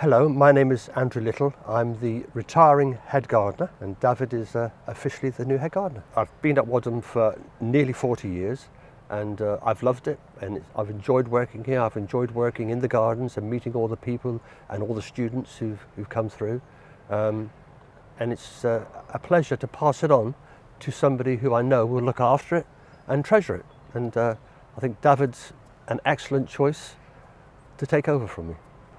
Hello, my name is Andrew Little. I'm the retiring head gardener, and David is officially the new head gardener. I've been at Wadham for nearly 40 years, and I've loved it, and I've enjoyed working here. I've enjoyed working in the gardens and meeting all the people and all the students who've come through. And it's a pleasure to pass it on to somebody who I know will look after it and treasure it. And I think David's an excellent choice to take over from me.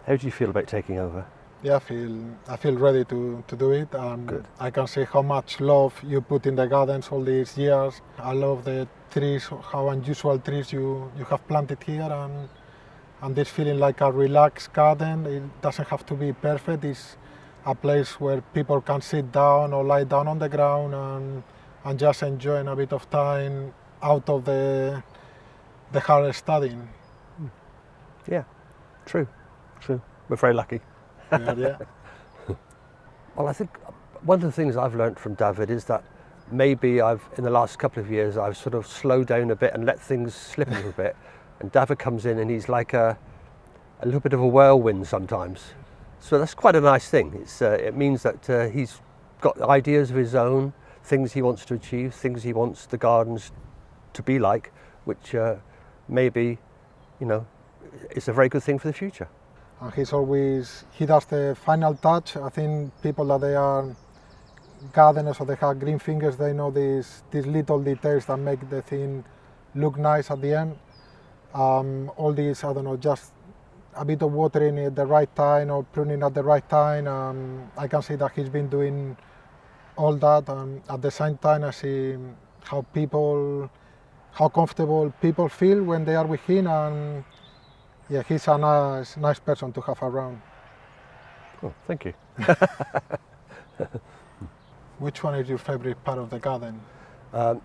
How do you feel about taking over? Yeah, I feel ready to do it. Good. I can see how much love you put in the gardens all these years. I love the trees, how unusual trees you have planted here, and this feeling like a relaxed garden. It doesn't have to be perfect. It's a place where people can sit down or lie down on the ground and just enjoy a bit of time out of the hard studying. Yeah, true. We're very lucky. Yeah. Well, I think one of the things I've learned from David is that maybe in the last couple of years, I've sort of slowed down a bit and let things slip a little bit. And David comes in and he's like a little bit of a whirlwind sometimes. So that's quite a nice thing. It means that he's got ideas of his own, things he wants to achieve, things he wants the gardens to be like, which maybe, is a very good thing for the future. And he does the final touch. I think people that they are gardeners or they have green fingers, they know these little details that make the thing look nice at the end. All these, just a bit of watering at the right time or pruning at the right time. I can see that he's been doing all that. At the same time, I see how comfortable people feel when they are with him. And yeah, he's a nice person to have around. Oh, thank you. Which one is your favorite part of the garden? I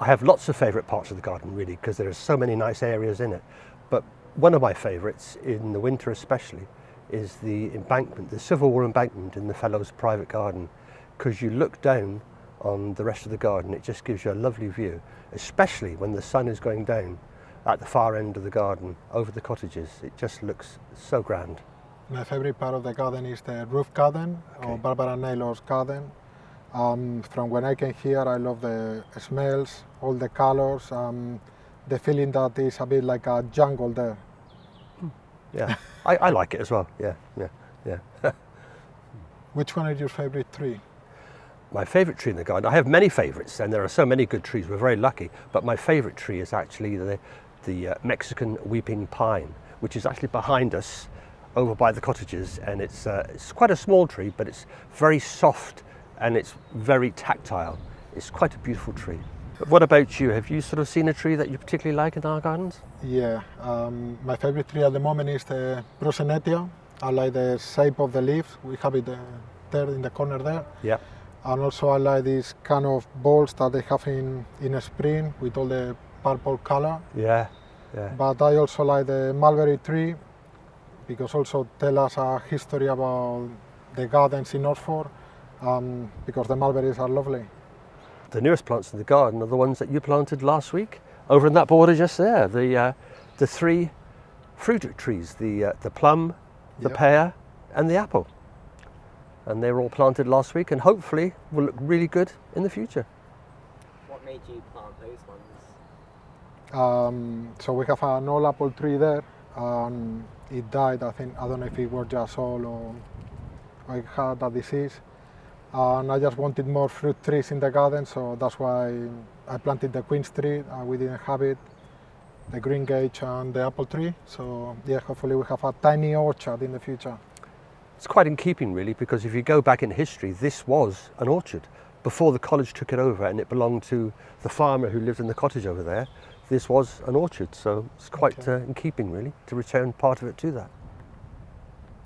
have lots of favourite parts of the garden, really, because there are so many nice areas in it. But one of my favourites, in the winter especially, is the embankment, the Civil War embankment in the Fellows' private garden, because you look down on the rest of the garden. It just gives you a lovely view, especially when the sun is going down at the far end of the garden over the cottages. It just looks so grand. My favourite part of the garden is the roof garden, or Barbara Naylor's garden. From when I came here, I love the smells, all the colours, the feeling that it's a bit like a jungle there. Yeah, I like it as well. Yeah. Which one is your favourite tree? My favourite tree in the garden, I have many favourites, and there are so many good trees, we're very lucky, but my favourite tree is actually the Mexican weeping pine, which is actually behind us over by the cottages, and it's quite a small tree, but it's very soft and it's very tactile. It's quite a beautiful tree. But what about you? Have you sort of seen a tree that you particularly like in our gardens? Yeah, my favourite tree at the moment is the Prosenetia. I like the shape of the leaves. We have it there in the corner there. Yeah. And also I like these kind of balls that they have in spring with all the purple color. Yeah. But I also like the mulberry tree, because also tell us a history about the gardens in Oxford, because the mulberries are lovely. The newest plants in the garden are the ones that you planted last week over in that border just there. The three fruit trees, the plum, the pear and the apple. And they were all planted last week and hopefully will look really good in the future. What made you plant those ones? So we have an old apple tree there, and it died. I don't know if it was just old or I had a disease. And I just wanted more fruit trees in the garden, so that's why I planted the quince tree. We didn't have it, the green gage and the apple tree. So yeah, hopefully we have a tiny orchard in the future. It's quite in keeping, really, because if you go back in history, this was an orchard. Before the college took it over and it belonged to the farmer who lived in the cottage over there, this was an orchard. So it's quite in keeping, really, to return part of it to that.